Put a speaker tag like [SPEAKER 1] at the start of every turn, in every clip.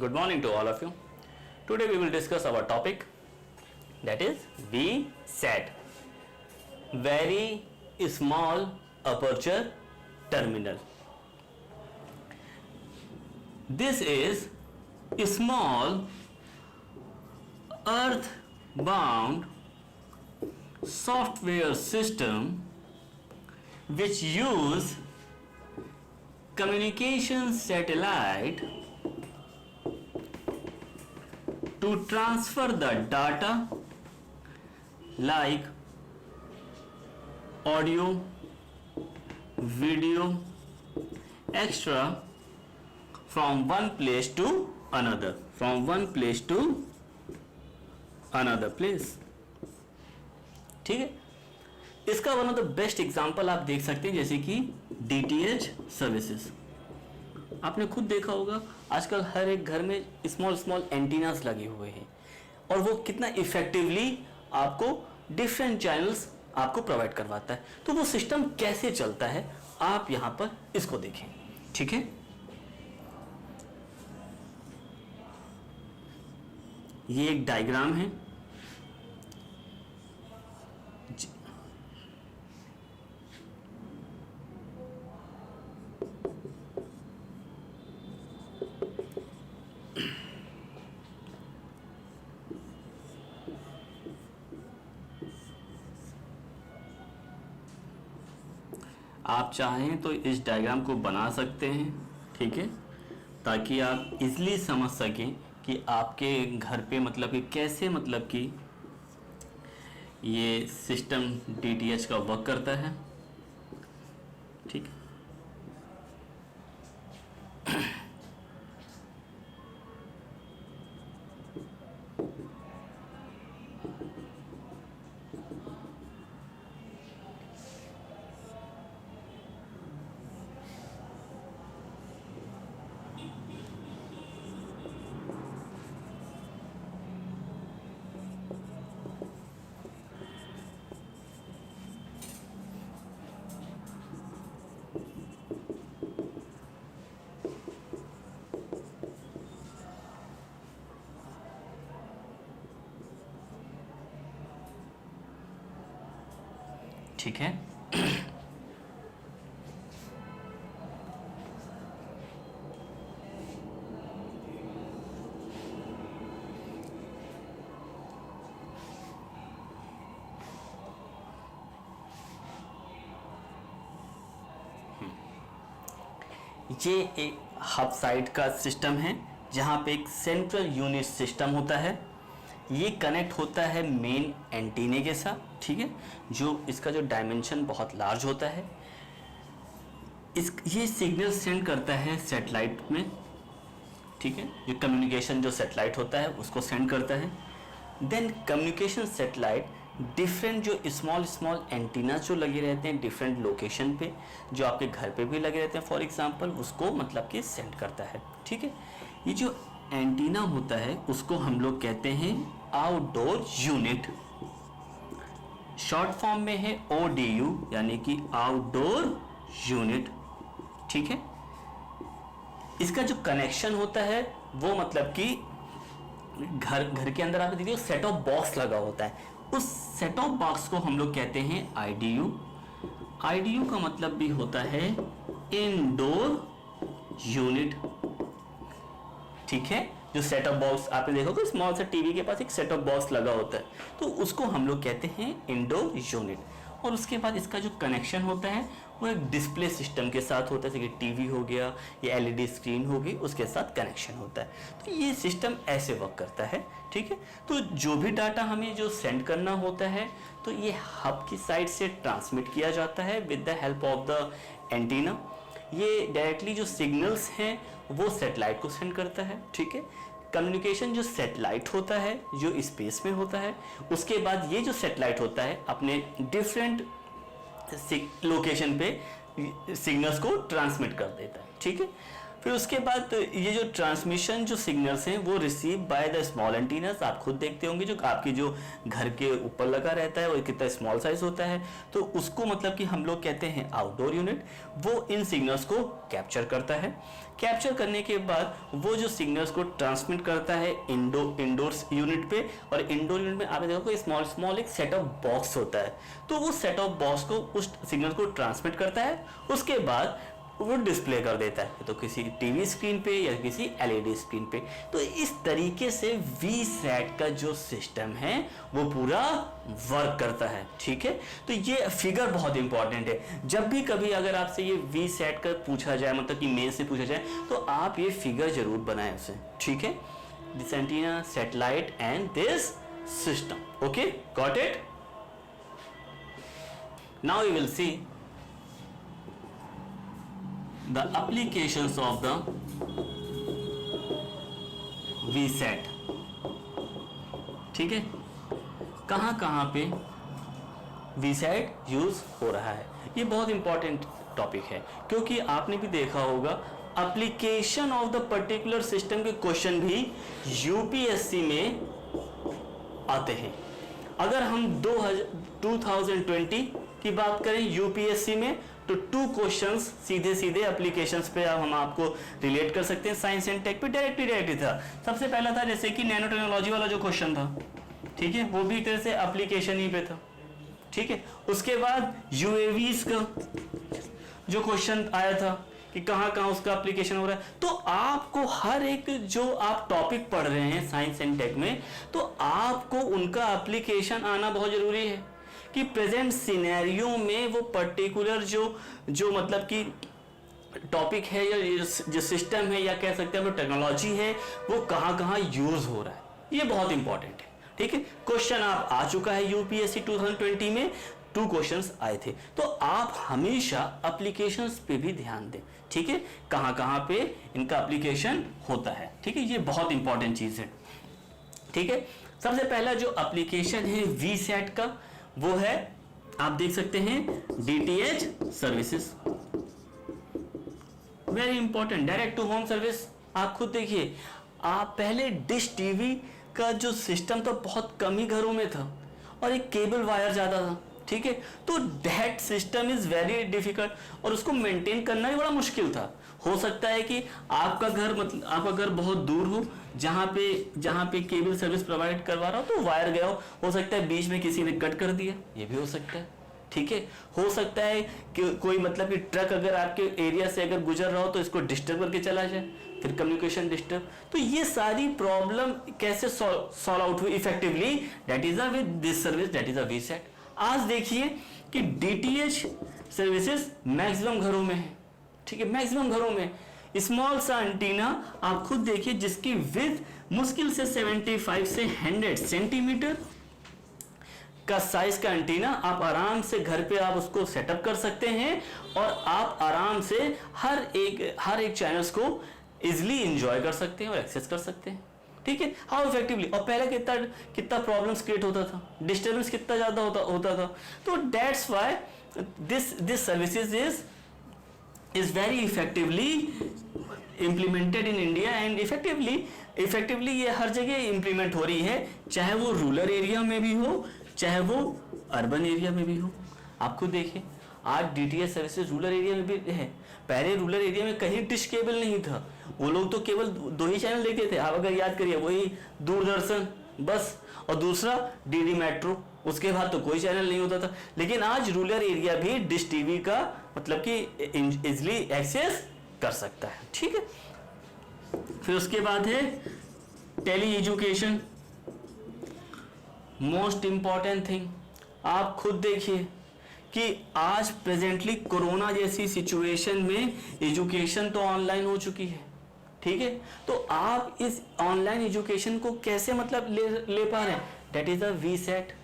[SPEAKER 1] Good morning to all of you. Today we will discuss our topic, that is VSAT, Very Small Aperture Terminal. This is a small earth-bound software system which use communication satellite to transfer the data like audio, video, extra from one place to another, place. ठीक है, इसका one of the best example आप देख सकते हैं जैसे कि DTH services. आपने खुद देखा होगा आजकल हर एक घर में स्मॉल एंटीनास लगे हुए हैं और वो कितना इफेक्टिवली आपको डिफरेंट चैनल्स आपको प्रोवाइड करवाता है. तो वो सिस्टम कैसे चलता है आप यहां पर इसको देखें. ठीक है, ये एक डायग्राम है. आप चाहें तो इस डायग्राम को बना सकते हैं, ठीक है, ताकि आप इजीली समझ सकें कि आपके घर पे मतलब कि कैसे मतलब कि ये सिस्टम DTH का वर्क करता है. ठीक है, ठीक है. ये एक हब साइट का सिस्टम है जहां पे एक सेंट्रल यूनिट सिस्टम होता है. ये कनेक्ट होता है मेन एंटीने के साथ. ठीक है, जो इसका जो डायमेंशन बहुत लार्ज होता है. ये सिग्नल सेंड करता है सैटेलाइट में. ठीक है, ये कम्युनिकेशन जो सैटेलाइट होता है उसको सेंड करता है. देन कम्युनिकेशन सैटेलाइट डिफरेंट जो स्मॉल एंटीना जो लगे रहते हैं डिफरेंट लोकेशन पे, जो आपके घर पे भी लगे रहते हैं फॉर एग्जांपल, उसको मतलब कि सेंड करता है. ठीक है, ये जो एंटीना होता है उसको हम लोग कहते हैं आउटडोर यूनिट. शॉर्ट फॉर्म में है ODU यानी कि आउटडोर यूनिट. ठीक है, इसका जो कनेक्शन होता है वो मतलब कि घर के अंदर आप देखिए सेट ऑफ बॉक्स लगा होता है. उस सेट ऑफ बॉक्स को हम लोग कहते हैं IDU. IDU का मतलब भी होता है इंडोर यूनिट. ठीक है, जो सेट ऑफ बॉक्स आपने देखोगे स्मॉल सा टीवी के पास एक सेट ऑफ बॉक्स लगा होता है, तो उसको हम लोग कहते हैं इंडोर यूनिट. और उसके बाद इसका जो कनेक्शन होता है वो एक डिस्प्ले सिस्टम के साथ होता है, जैसे कि टीवी हो गया या LED स्क्रीन हो गई, उसके साथ कनेक्शन होता है. तो ये सिस्टम ऐसे वर्क करता है. ठीक है, तो जो भी डाटा हमें जो सेंड करना होता है तो ये हब की साइड से ट्रांसमिट किया जाता है with the help of the antenna. ये डायरेक्टली जो सिग्नल्स हैं वो सैटेलाइट को सेंड करता है. ठीक है, कम्युनिकेशन जो सैटेलाइट होता है जो स्पेस में होता है, उसके बाद ये जो सैटेलाइट होता है अपने डिफरेंट लोकेशन पे सिग्नल्स को ट्रांसमिट कर देता है. ठीक है, फिर उसके बाद ये जो ट्रांसमिशन जो सिग्नल्स हैं वो receive by the small antennas, आप खुद देखते होंगे जो आपकी जो घर के ऊपर लगा रहता है वो कितना स्मॉल साइज होता है, तो उसको मतलब कि हम लोग कहते हैं आउटडोर यूनिट। वो इन सिग्नल्स को कैप्चर करता है, कैप्चर करने के बाद वो जो सिग्नल्स को ट्रांसमिट करता है इंडोर यूनिट पे, और इंडोर यूनिट में आपने देखा स्मॉल स्मॉल एक सेट ऑफ बॉक्स होता है, तो वो सेट ऑफ बॉक्स को उस सिग्नल को ट्रांसमिट करता है, उसके बाद वो डिस्प्ले कर देता है तो किसी टीवी स्क्रीन पे या किसी एलईडी स्क्रीन पे। तो इस तरीके से वीसैट का जो सिस्टम है वो पूरा वर्क करता है, ठीक है। तो ये फिगर बहुत इंपॉर्टेंट है, जब भी कभी अगर आपसे ये वीसैट का पूछा जाए, मतलब कि मेन से पूछा जाए, तो आप ये फिगर जरूर बनाएं उसे, ठीक है। This antenna, satellite and this system, okay, got it. Now you will see the applications of the VSAT, ठीक है, कहाँ कहाँ पे VSAT यूज हो रहा है। ये बहुत इंपॉर्टेंट टॉपिक है क्योंकि आपने भी देखा होगा application of the particular system के क्वेश्चन भी यूपीएससी में आते हैं। अगर हम 2020 की बात करें यूपीएससी में, तो 2 क्वेश्चंस सीधे सीधे एप्लीकेशंस पे हम आपको रिलेट कर सकते हैं। साइंस एंड टेक पे डायरेक्टली था। सबसे पहला था जैसे कि नैनो टेक्नोलॉजी वाला जो क्वेश्चन था, ठीक है, वो भी एक तरह से एप्लीकेशन ही पे था, ठीक है। उसके बाद यूएवीज का जो क्वेश्चन आया था कि कहाँ कहाँ उसका एप्लीकेशन हो रहा है। तो आपको हर एक जो आप टॉपिक पढ़ रहे हैं साइंस एंड टेक में, तो आपको उनका एप्लीकेशन आना बहुत जरूरी है कि प्रेजेंट सिनेरियो में वो पर्टिकुलर जो मतलब कि टॉपिक है या जो सिस्टम है या कह सकते हैं वो टेक्नोलॉजी है, वो कहाँ कहाँ यूज हो रहा है। ये बहुत इंपॉर्टेंट है, ठीक है। क्वेश्चन आप आ चुका है यूपीएससी 2020 में, 2 क्वेश्चंस आए थे। तो आप हमेशा एप्लीकेशंस पे भी ध्यान दें, ठीक है, कहाँ कहाँ पे इनका एप्लीकेशन होता है, ठीक है। ये बहुत इंपॉर्टेंट चीज है, ठीक है। सबसे पहला जो एप्लीकेशन है वीसैट का, वो है, आप देख सकते हैं, DTH services, very important, direct to home service. आप खुद देखिए, आप पहले डिश टीवी का जो सिस्टम था बहुत कम ही घरों में था और एक केबल वायर ज्यादा था, ठीक है। तो that system is very difficult और उसको मेंटेन करना भी बड़ा मुश्किल था। हो सकता है कि आपका घर बहुत दूर हो, जहां पे केबल सर्विस प्रोवाइड करवा रहा हो, तो वायर गया हो सकता है बीच में किसी ने कट कर दिया, ये भी हो सकता है, ठीक है। हो सकता है कि कोई मतलब कि ट्रक अगर आपके एरिया से अगर गुजर रहा हो तो इसको डिस्टर्ब करके चला जाए, फिर कम्युनिकेशन डिस्टर्ब। तो ये सारी प्रॉब्लम कैसे सॉल्व आउट हुई effectively, that is with this service, that is VSAT. आज देखिए कि डीटीएच सर्विसेज मैक्सिमम घरों में है, ठीक है, मैक्सिमम घरों में। स्मॉल सा एंटीना आप खुद देखिए जिसकी विड्थ मुश्किल से 75 से 100 सेंटीमीटर का साइज का एंटीना, आप आराम से घर पे आप उसको सेटअप कर सकते हैं और आप आराम से हर एक चैनल्स को इजिली एंजॉय कर सकते हैं और एक्सेस कर सकते हैं, ठीक है। हाउ इफेक्टिवली, और पहले कितना प्रॉब्लम्स क्रिएट होता था, डिस्टर्बेंस कितना ज्यादा होता था। तो that's why this services is very effectively implemented in India and effectively ये हर जगह implement हो रही है, चाहे वो रूरल एरिया में भी हो चाहे वो अर्बन एरिया में भी हो। आपको देखिए आज डीटीएच सर्विसेज रूरल एरिया में भी है। पहले रूरल एरिया में कहीं डिश केबल नहीं था, वो लोग तो केवल 2 ही चैनल देखते थे, आप अगर याद करिए, वही दूरदर्शन बस, और दूसरा डीडी मेट्रो, उसके बाद तो कोई चैनल नहीं होता था। लेकिन आज रूरल एरिया भी डिश टीवी का मतलब कि इजिली एक्सेस कर सकता है, ठीक है। फिर उसके बाद है tele education, most important thing. आप खुद देखिए कि आज प्रेजेंटली कोरोना जैसी सिचुएशन में एजुकेशन तो ऑनलाइन हो चुकी है, ठीक है। तो आप इस ऑनलाइन एजुकेशन को कैसे मतलब ले पा रहे हैं, that is a VSAT.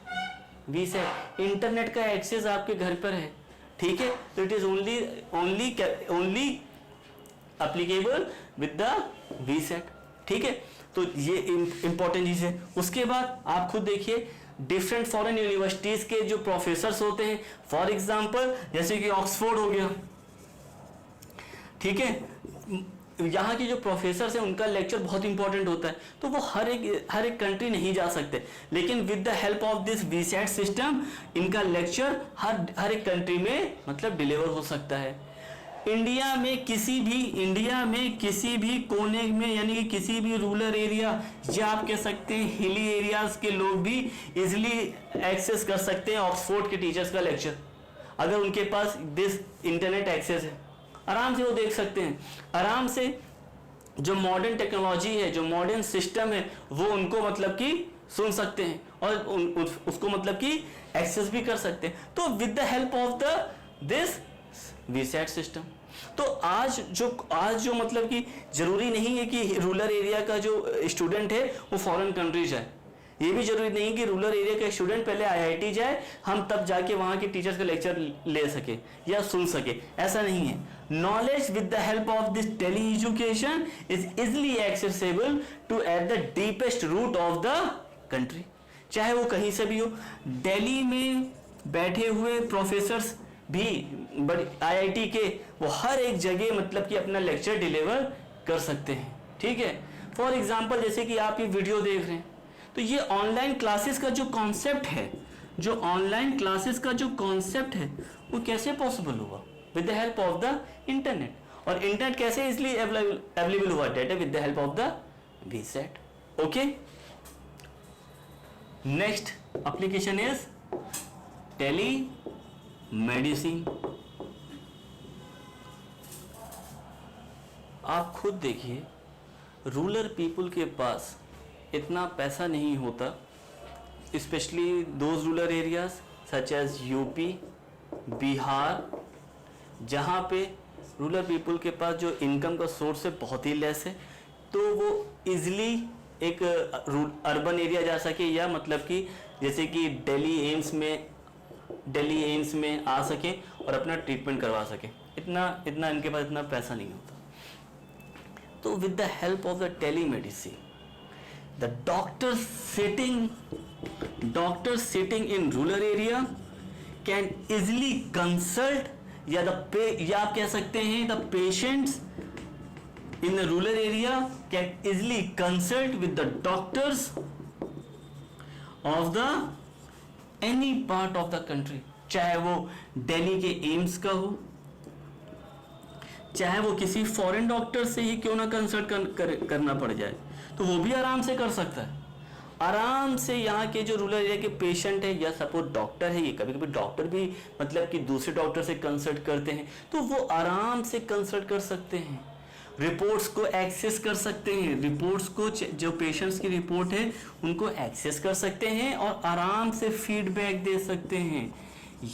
[SPEAKER 1] Internet का एक्सेस आपके घर पर है, ठीक है। तो it is only applicable with the VSAT, ठीक है। तो ये इंपॉर्टेंट चीज है। उसके बाद आप खुद देखिए डिफरेंट फॉरेन यूनिवर्सिटीज के जो प्रोफेसर्स होते हैं, फॉर एग्जांपल जैसे कि ऑक्सफोर्ड हो गया, ठीक है, यहाँ के जो प्रोफेसर हैं उनका लेक्चर बहुत इंपॉर्टेंट होता है, तो वो हर एक कंट्री नहीं जा सकते, लेकिन with the help of this VSAT system इनका लेक्चर हर एक कंट्री में मतलब डिलीवर हो सकता है। इंडिया में किसी भी कोने में, यानी कि किसी भी रूरल एरिया या आप कह सकते हैं हिली एरियाज के लोग भी इजिली एक्सेस कर सकते हैं ऑक्सफोर्ड के टीचर्स का लेक्चर, अगर उनके पास दिस इंटरनेट एक्सेस है, आराम से वो देख सकते हैं। आराम से जो मॉडर्न टेक्नोलॉजी है, जो मॉडर्न सिस्टम है, वो उनको मतलब कि सुन सकते हैं और उसको मतलब कि एक्सेस भी कर सकते हैं, तो with the help of this VSAT system. तो आज जो मतलब कि जरूरी नहीं है कि रूरल एरिया का जो स्टूडेंट है वो फॉरेन कंट्री जाए, ये भी जरूरी नहीं कि रूरल एरिया का स्टूडेंट पहले आईआईटी जाए, हम तब जाके वहां के टीचर्स का लेक्चर ले सके या सुन सके, ऐसा नहीं है। Knowledge with the help of this tele education is easily accessible to at the deepest root of the country, चाहे वो कहीं से भी हो। दिल्ली में बैठे हुए प्रोफेसर्स भी बड़ी आईआईटी के वो हर एक जगह मतलब कि अपना लेक्चर डिलीवर कर सकते हैं, ठीक है। फॉर एग्जांपल जैसे कि आप ये वीडियो देख रहे हैं, तो ये ऑनलाइन क्लासेस का जो कॉन्सेप्ट है, वो कैसे पॉसिबल हुआ? With the help of the internet. और इंटरनेट कैसे इसलिए अवेलेबल हुआ? Data with the help of the VSAT. Okay, next application is tele medicine. आप खुद देखिए, रूरल पीपल के पास इतना पैसा नहीं होता, specially those rural areas such as UP, Bihar, जहाँ पे रूरल पीपल के पास जो इनकम का सोर्स है बहुत ही लेस है, तो वो इजली एक अर्बन एरिया जा सके, या मतलब कि जैसे कि दिल्ली एम्स में आ सके और अपना ट्रीटमेंट करवा सके, इतना इनके पास इतना पैसा नहीं होता। तो with the help of the telemedicine, the doctor sitting in rural area can easily consult, या आप कह सकते हैं the patients in the rural area can easily consult with the doctors of the any part of the country, चाहे वो दिल्ली के AIIMS का हो, चाहे वो किसी फॉरेन डॉक्टर से ही क्यों ना कंसल्ट करना पड़ जाए, तो वो भी आराम से कर सकता है। आराम से यहाँ के जो रूरल एरिया के पेशेंट है या सपोज डॉक्टर है, ये कभी कभी डॉक्टर भी मतलब कि दूसरे डॉक्टर से कंसल्ट करते हैं, तो वो आराम से कंसल्ट कर सकते हैं, रिपोर्ट्स को एक्सेस कर सकते हैं, रिपोर्ट्स को जो पेशेंट्स की रिपोर्ट है उनको एक्सेस कर सकते हैं और आराम से फीडबैक दे सकते हैं।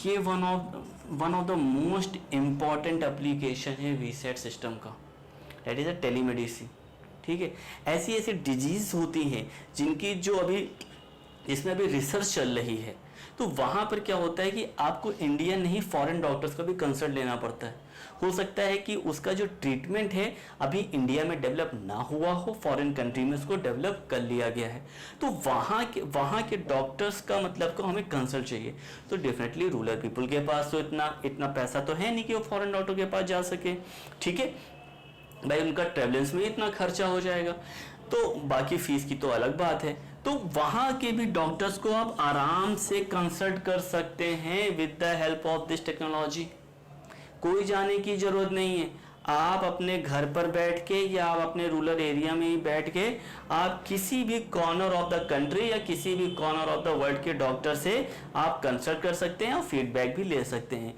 [SPEAKER 1] ये one of the most important application है वीसैट सिस्टम का, दैट इज अ टेलीमेडिसिन, ठीक है। ऐसी डिजीज होती हैं जिनकी जो अभी इसमें अभी रिसर्च चल रही है, तो वहाँ पर क्या होता है कि आपको इंडियन नहीं फॉरेन डॉक्टर्स का भी कंसल्ट लेना पड़ता है। हो सकता है कि उसका जो ट्रीटमेंट है अभी इंडिया में डेवलप ना हुआ हो, फॉरेन कंट्री में उसको डेवलप कर लिया गया है, तो वहाँ के डॉक्टर्स का मतलब को हमें कंसल्ट चाहिए। तो डेफिनेटली रूरल पीपल के पास तो इतना पैसा तो है नहीं कि वो फॉरेन डॉक्टर के पास जा सके, ठीक है भाई, उनका ट्रेवलेंस में इतना खर्चा हो जाएगा, तो बाकी फीस की तो अलग बात है। तो वहाँ के भी डॉक्टर्स को आप आराम से कंसल्ट कर सकते हैं with the help of this technology. कोई जाने की जरूरत नहीं है, आप अपने घर पर बैठ के या आप अपने रूरल एरिया में ही बैठ के आप किसी भी कॉर्नर ऑफ द कंट्री या किसी भी कॉर्नर ऑफ द वर्ल्ड के डॉक्टर से आप कंसल्ट कर सकते हैं और फीडबैक भी ले सकते हैं।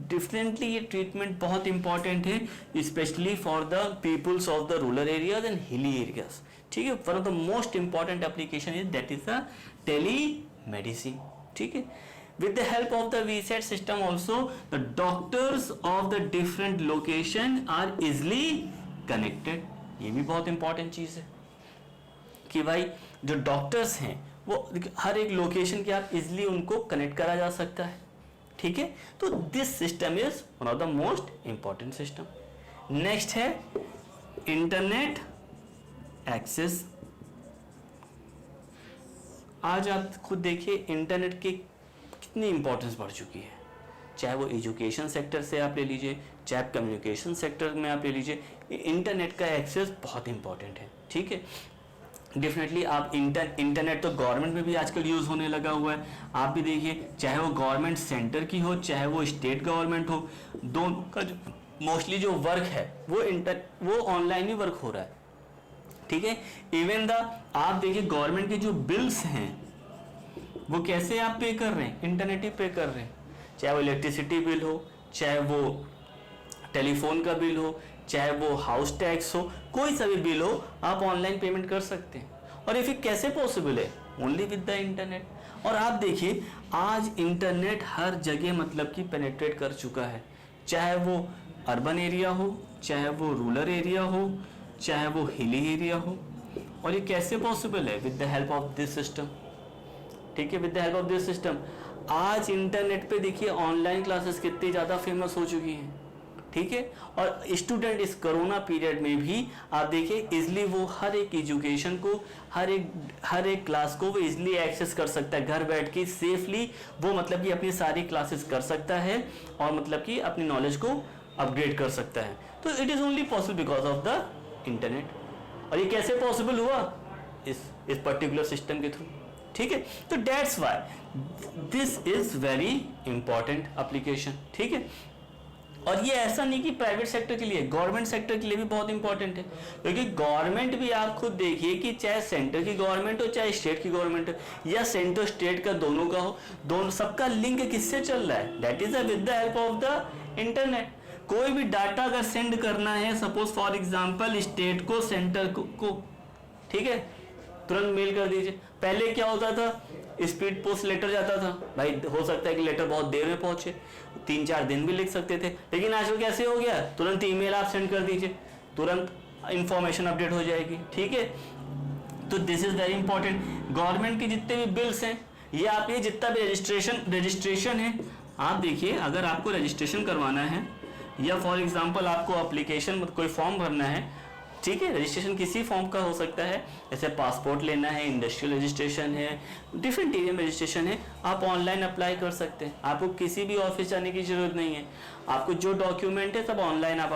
[SPEAKER 1] डिफरेंटली ये ट्रीटमेंट बहुत इंपॉर्टेंट है, specially for the peoples of the rural areas and hilly areas, ठीक है। One of the most important application is that is the telemedicine, ठीक है। With the help of the VSAT system also, the doctors of the different location are easily connected. ये भी बहुत important चीज है कि भाई जो डॉक्टर्स हैं वो हर एक लोकेशन के आप इजिली उनको कनेक्ट करा जा सकता है, ठीक है। तो this system is one of the most important system. Next है इंटरनेट एक्सेस। आज आप खुद देखिए इंटरनेट की कितनी इंपॉर्टेंस बढ़ चुकी है, चाहे वो एजुकेशन सेक्टर से आप ले लीजिए, चाहे आप कम्युनिकेशन सेक्टर में आप ले लीजिए, इंटरनेट का एक्सेस बहुत इंपॉर्टेंट है, ठीक है। डेफिनेटली आप इंटरनेट तो गवर्नमेंट में भी आजकल यूज़ होने लगा हुआ है। आप भी देखिए, चाहे वो गवर्नमेंट सेंटर की हो, चाहे वो स्टेट गवर्नमेंट हो, दोनों का जो मोस्टली जो वर्क है वो ऑनलाइन ही वर्क हो रहा है, ठीक है। इवन आप देखिए गवर्नमेंट के जो बिल्स हैं वो कैसे आप पे कर रहे हैं, इंटरनेट ही पे कर रहे हैं। चाहे वो इलेक्ट्रिसिटी बिल हो, चाहे वो टेलीफोन का बिल हो, चाहे वो हाउस टैक्स हो, कोई सा भी बिल हो, आप ऑनलाइन पेमेंट कर सकते हैं। और ये फिर कैसे पॉसिबल है? Only with the internet. और आप देखिए आज इंटरनेट हर जगह मतलब कि पेनिट्रेट कर चुका है, चाहे वो अर्बन एरिया हो, चाहे वो रूरल एरिया हो, चाहे वो हिली एरिया हो। और ये कैसे पॉसिबल है? With the help of this system, ठीक है, with the help of this system. आज इंटरनेट पे देखिए ऑनलाइन क्लासेस कितनी ज़्यादा फेमस हो चुकी हैं, ठीक है। और स्टूडेंट इस कोरोना पीरियड में भी आप देखिए इजली वो हर एक एजुकेशन को, हर एक क्लास को वो इजली एक्सेस कर सकता है, घर बैठ के सेफली वो मतलब कि अपनी सारी क्लासेस कर सकता है और मतलब कि अपनी नॉलेज को अपग्रेड कर सकता है। तो it is only possible because of the internet. और ये कैसे पॉसिबल हुआ? इस पर्टिकुलर सिस्टम के थ्रू, ठीक है। तो that's why this is very important application, ठीक है। और ये ऐसा नहीं कि प्राइवेट सेक्टर के लिए, गवर्नमेंट सेक्टर के लिए भी बहुत इंपॉर्टेंट है, क्योंकि गवर्नमेंट भी आप खुद देखिए कि चाहे सेंटर की गवर्नमेंट हो चाहे स्टेट की गवर्नमेंट हो या सेंटर स्टेट का दोनों का हो, दोनों सबका लिंक किससे चल रहा है? That is with the help of the internet. कोई भी डाटा अगर सेंड करना है, सपोज फॉर एग्जांपल स्टेट को सेंटर को, ठीक है, तुरंत मेल कर दीजिए। पहले क्या होता था? स्पीड पोस्ट लेटर जाता था, भाई हो सकता है कि लेटर बहुत देर में पहुंचे, 3-4 दिन भी लिख सकते थे। लेकिन आजकल कैसे हो गया? तुरंत ईमेल आप सेंड कर दीजिए, तुरंत इंफॉर्मेशन अपडेट हो जाएगी, ठीक है। तो this is very important. Government के जितने भी बिल्स हैं या आप ये जितना भी रजिस्ट्रेशन है, आप देखिए अगर आपको रजिस्ट्रेशन करवाना है या फॉर एग्जाम्पल आपको अप्लीकेशन कोई फॉर्म भरना है, ठीक है, रजिस्ट्रेशन किसी फॉर्म का हो सकता है, जैसे पासपोर्ट लेना है, इंडस्ट्रियल रजिस्ट्रेशन है, डिफरेंट एरिया में रजिस्ट्रेशन है, आप ऑनलाइन अप्लाई कर सकते हैं। आपको किसी भी ऑफिस जाने की जरूरत नहीं है। आपको जो डॉक्यूमेंट है सब ऑनलाइन आप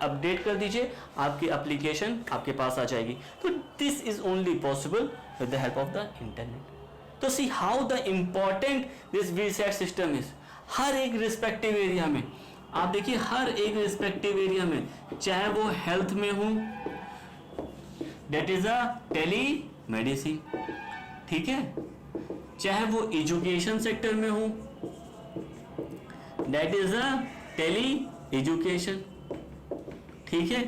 [SPEAKER 1] अपडेट कर दीजिए, आपकी एप्लीकेशन आपके पास आ जाएगी। तो this is only possible with the help of the internet. तो see how the important this VSAT system is. हर एक रिस्पेक्टिव एरिया में आप देखिए, हर एक रिस्पेक्टिव एरिया में, चाहे वो हेल्थ में हो, that is a tele medicine, ठीक है, चाहे वो एजुकेशन सेक्टर में हो, that is a tele education, ठीक है,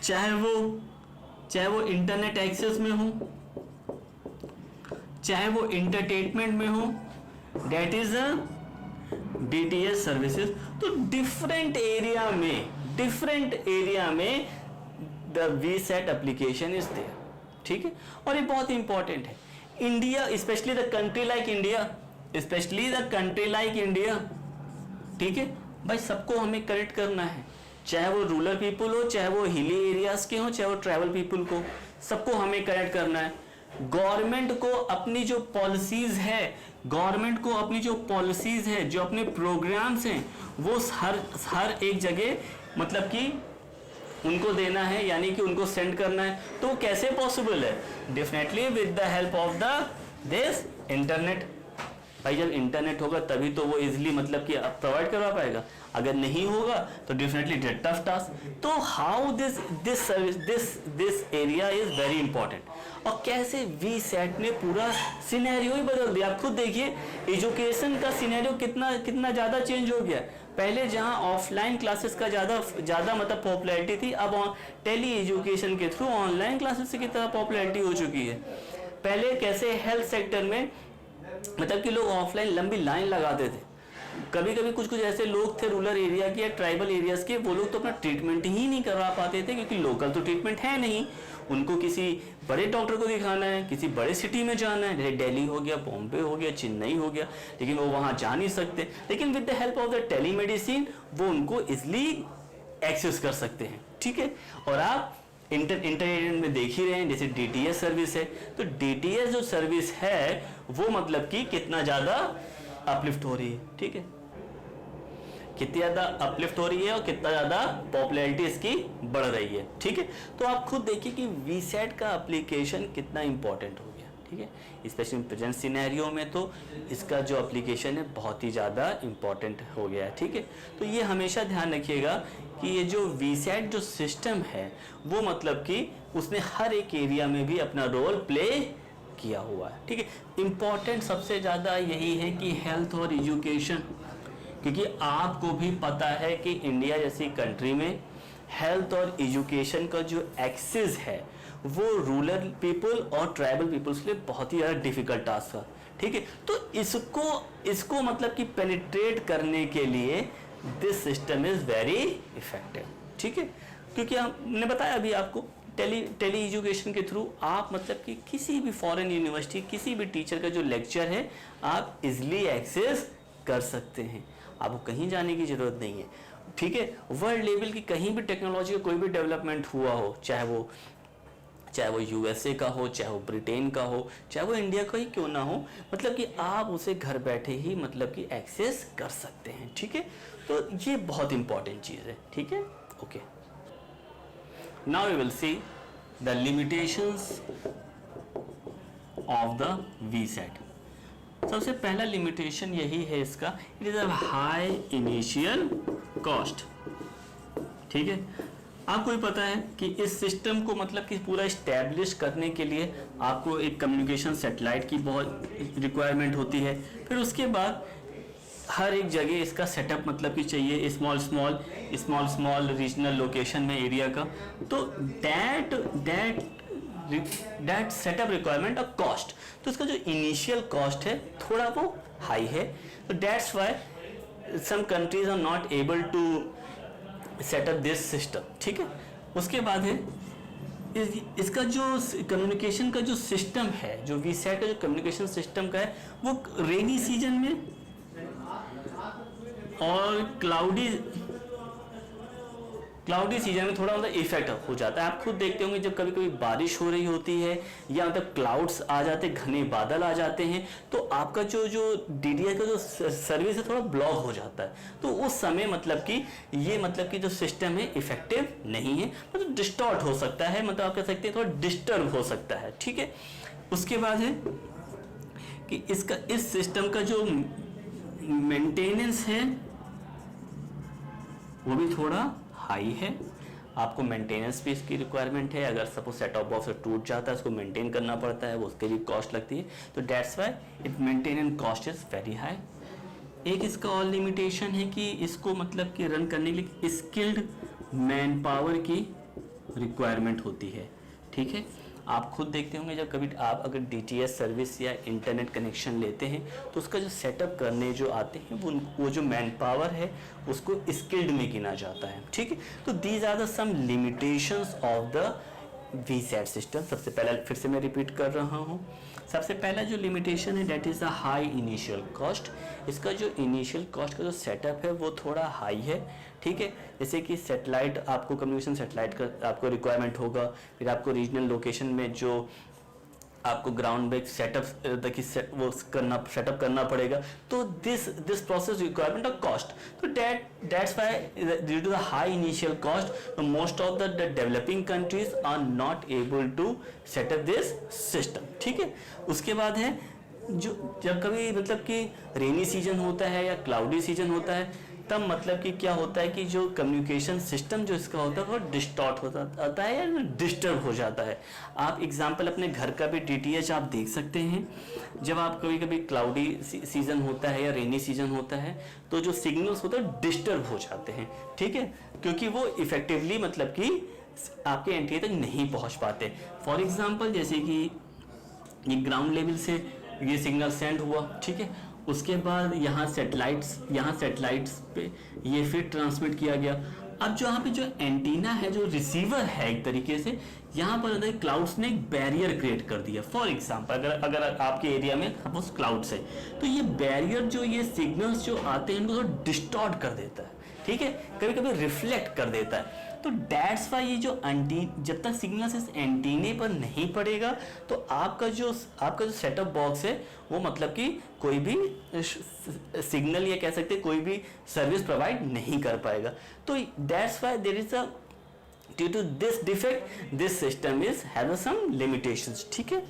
[SPEAKER 1] चाहे वो इंटरनेट एक्सेस में हो, चाहे वो इंटरटेनमेंट में हो, that is a DTS services. तो डिफरेंट एरिया में the VSAT application is there, ठीक है। और ये बहुत इंपॉर्टेंट है। India, specially the country like India, ठीक है भाई, सबको हमें कनेक्ट करना है, चाहे वो रूरल पीपल हो, चाहे वो हिली एरियाज के हो, चाहे वो ट्राइबल पीपल को, सबको हमें कनेक्ट करना है। गवर्नमेंट को अपनी जो पॉलिसीज है, जो अपने प्रोग्राम्स हैं, वो हर एक जगह मतलब कि उनको देना है, यानी कि उनको सेंड करना है। तो कैसे पॉसिबल है? Definitely with the help of this internet. भाई जब इंटरनेट होगा तभी तो वो इजिली मतलब कि प्रोवाइड करवा पाएगा, अगर नहीं होगा तो डेफिनेटली इट टफ टास्क। तो how this area is very important. और कैसे वीसैट ने पूरा सिनेरियो ही बदल दिया। आप खुद देखिए एजुकेशन का सिनेरियो कितना ज़्यादा चेंज हो गया। पहले जहां ऑफलाइन क्लासेस का ज़्यादा मतलब पॉपुलैरिटी थी, अब टेली एजुकेशन के थ्रू ऑनलाइन क्लासेस की तरह पॉपुलैरिटी हो चुकी है। पहले कैसे हेल्थ सेक्टर में मतलब कि लोग ऑफलाइन लंबी लाइन लगाते थे, कभी कभी कुछ ऐसे लोग थे रूरल एरिया के या ट्राइबल एरियाज के, वो लोग तो अपना ट्रीटमेंट ही नहीं करवा पाते थे, क्योंकि लोकल तो ट्रीटमेंट है नहीं। उनको किसी बड़े डॉक्टर को दिखाना है, किसी बड़े सिटी में जाना है, जैसे दिल्ली हो गया, बॉम्बे हो गया, चेन्नई हो गया, लेकिन वो वहाँ जा नहीं सकते। लेकिन with the help of the telemedicine वो उनको इजिली एक्सेस कर सकते हैं, ठीक है। और आप इंटरनेट में देख ही रहे हैं, जैसे DTS सर्विस है, तो DTS जो सर्विस है वो मतलब कि कितना ज़्यादा अपलिफ्ट हो रही है, ठीक है। कितनी ज़्यादा अपलिफ्ट हो रही है और कितना ज़्यादा पॉपुलैरिटी इसकी बढ़ रही है। ठीक है, तो आप खुद देखिए कि वीसैट का एप्लीकेशन कितना इंपॉर्टेंट हो गया। ठीक है, स्पेशली प्रेजेंट सिनेरियो में तो इसका जो एप्लीकेशन है बहुत ही ज़्यादा इंपॉर्टेंट हो गया है। ठीक है, तो ये हमेशा ध्यान रखिएगा कि ये जो वीसैट जो सिस्टम है वो मतलब कि उसने हर एक एरिया में भी अपना रोल प्ले किया हुआ है। ठीक है, इम्पॉर्टेंट सबसे ज़्यादा यही है कि हेल्थ और एजुकेशन, क्योंकि आपको भी पता है कि इंडिया जैसी कंट्री में हेल्थ और एजुकेशन का जो एक्सेस है वो रूरल पीपल और ट्राइबल पीपल्स के लिए बहुत ही ज़्यादा डिफिकल्ट टास्क है। ठीक है, तो इसको मतलब कि पेनिट्रेट करने के लिए this system is very effective. ठीक है, क्योंकि हमने बताया अभी आपको टेली एजुकेशन के थ्रू आप मतलब कि किसी भी फॉरेन यूनिवर्सिटी किसी भी टीचर का जो लेक्चर है आप इजली एक्सेस कर सकते हैं, आपको कहीं जाने की ज़रूरत नहीं है। ठीक है, वर्ल्ड लेवल की कहीं भी टेक्नोलॉजी का कोई भी डेवलपमेंट हुआ हो, चाहे वो यूएसए का हो, चाहे वो ब्रिटेन का हो, चाहे वो इंडिया का ही क्यों ना हो, मतलब कि आप उसे घर बैठे ही मतलब कि एक्सेस कर सकते हैं। ठीक है, तो ये बहुत इंपॉर्टेंट चीज़ है। ठीक है, okay, now we will see the limitations of the VSAT. सबसे पहला लिमिटेशन यही है इसका, it is a high initial cost. ठीक है, आपको ही पता है कि इस सिस्टम को मतलब कि पूरा इस्टेब्लिश करने के लिए आपको एक कम्युनिकेशन सैटेलाइट की बहुत रिक्वायरमेंट होती है। फिर उसके बाद हर एक जगह इसका सेटअप मतलब कि चाहिए स्मॉल रीजनल लोकेशन में एरिया का, तो that setup requirement of cost, तो इसका जो इनिशियल कॉस्ट है थोड़ा वो हाई है। तो that's why some countries are not able to setup this system. ठीक है, उसके बाद है इसका जो कम्युनिकेशन का जो सिस्टम है, जो वीसैट का जो कम्युनिकेशन सिस्टम का है वो रेनी सीजन में और क्लाउडी सीजन में थोड़ा मतलब इफेक्ट हो जाता है। आप खुद देखते होंगे जब कभी कभी बारिश हो रही होती है या मतलब क्लाउड्स आ जाते, घने बादल आ जाते हैं, तो आपका जो डीडीआई का जो सर्विस है थोड़ा ब्लॉक हो जाता है। तो उस समय मतलब कि ये मतलब कि जो सिस्टम है इफेक्टिव नहीं है, मतलब डिस्टॉर्ट हो सकता है, मतलब आप कह सकते हैं थोड़ा डिस्टर्ब हो सकता है। ठीक है, उसके बाद है कि इस सिस्टम का जो मेंटेनेंस है वो भी थोड़ा हाई है। आपको मेंटेनेंस भी इसकी रिक्वायरमेंट है। अगर सपोज सेट टॉप बॉक्स टूट जाता है उसको मेंटेन करना पड़ता है, वो उसके भी कॉस्ट लगती है। तो that's why it maintenance cost is very high. एक इसका और लिमिटेशन है कि इसको मतलब कि रन करने के लिए स्किल्ड मैन पावर की रिक्वायरमेंट होती है। ठीक है, आप खुद देखते होंगे जब कभी आप अगर डीटीएच सर्विस या इंटरनेट कनेक्शन लेते हैं तो उसका जो सेटअप करने जो आते हैं वो जो मैन पावर है उसको स्किल्ड में गिना जाता है। ठीक है, तो these are the some limitations of the VSAT system. सबसे पहला फिर से मैं रिपीट कर रहा हूँ, सबसे पहला जो लिमिटेशन है that is the high initial cost. इसका जो इनिशियल कॉस्ट का जो सेटअप है वो थोड़ा हाई है। ठीक है, जैसे कि सेटेलाइट, आपको कम्युनिकेशन सेटेलाइट का आपको रिक्वायरमेंट होगा, फिर आपको रीजनल लोकेशन में जो आपको ग्राउंड बेस्ड सेटअप करना पड़ेगा। तो this process requirement of cost, तो that's why due to the high initial cost most of the developing countries are not able to setup this system. ठीक है, उसके बाद है जो जब कभी मतलब कि रेनी सीजन होता है या क्लाउडी सीजन होता है तब मतलब कि क्या होता है कि जो कम्युनिकेशन सिस्टम जो इसका होता है वो डिस्टॉर्ट होता है या डिस्टर्ब हो जाता है। आप एग्जांपल अपने घर का भी डीटीएच आप देख सकते हैं, जब आप कभी कभी क्लाउडी सीजन होता है या रेनी सीजन होता है तो जो सिग्नल्स होते हैं डिस्टर्ब हो जाते हैं। ठीक है, क्योंकि वो इफेक्टिवली मतलब कि आपके एंट्री तक नहीं पहुंच पाते। फॉर एग्जाम्पल जैसे कि ये ग्राउंड लेवल से ये सिग्नल सेंड हुआ, ठीक है, उसके बाद यहाँ सेटेलाइट्स पे ये फिर ट्रांसमिट किया गया। अब जो यहाँ पे जो एंटीना है, जो रिसीवर है, एक तरीके से यहाँ पर क्लाउड्स ने एक बैरियर क्रिएट कर दिया। फॉर एग्जांपल अगर आपके एरिया में सपोज क्लाउड्स है तो ये बैरियर जो ये सिग्नल्स जो आते हैं उनको डिस्टॉर्ट कर देता है। ठीक है, कभी कभी रिफ्लेक्ट कर देता है। तो दैट्स वाई ये जो जब तक सिग्नल इस एंटीने पर नहीं पड़ेगा तो आपका जो सेटअप बॉक्स है वो मतलब कि कोई भी सिग्नल या कह सकते हैं कोई भी सर्विस प्रोवाइड नहीं कर पाएगा। तो that's why there is a due to this defect this system is have some limitations, ठीक है।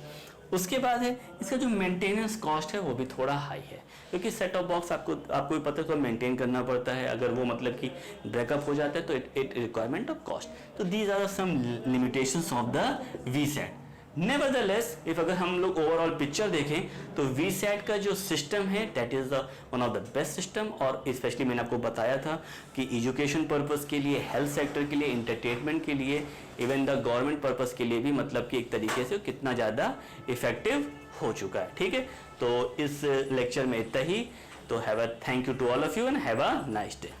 [SPEAKER 1] उसके बाद है इसका जो मेंटेनेंस कॉस्ट है वो भी थोड़ा हाई है, क्योंकि सेट ऑफ बॉक्स आपको भी पता है तो मेंटेन करना पड़ता है, अगर वो मतलब कि ब्रेकअप हो जाता है तो इट रिक्वायरमेंट ऑफ कॉस्ट। तो these are some limitations of the VSAT. Nevertheless if अगर हम लोग ओवरऑल पिक्चर देखें तो वीसेट का जो सिस्टम है that is the one of the best system, और स्पेशली मैंने आपको बताया था कि एजुकेशन पर्पस के लिए, हेल्थ सेक्टर के लिए, एंटरटेनमेंट के लिए, इवन द गवर्नमेंट पर्पस के लिए भी मतलब कि एक तरीके से कितना ज़्यादा इफेक्टिव हो चुका है, ठीक है। तो इस लेक्चर में इतना ही। तो have a thank you to all of you and have a nice day.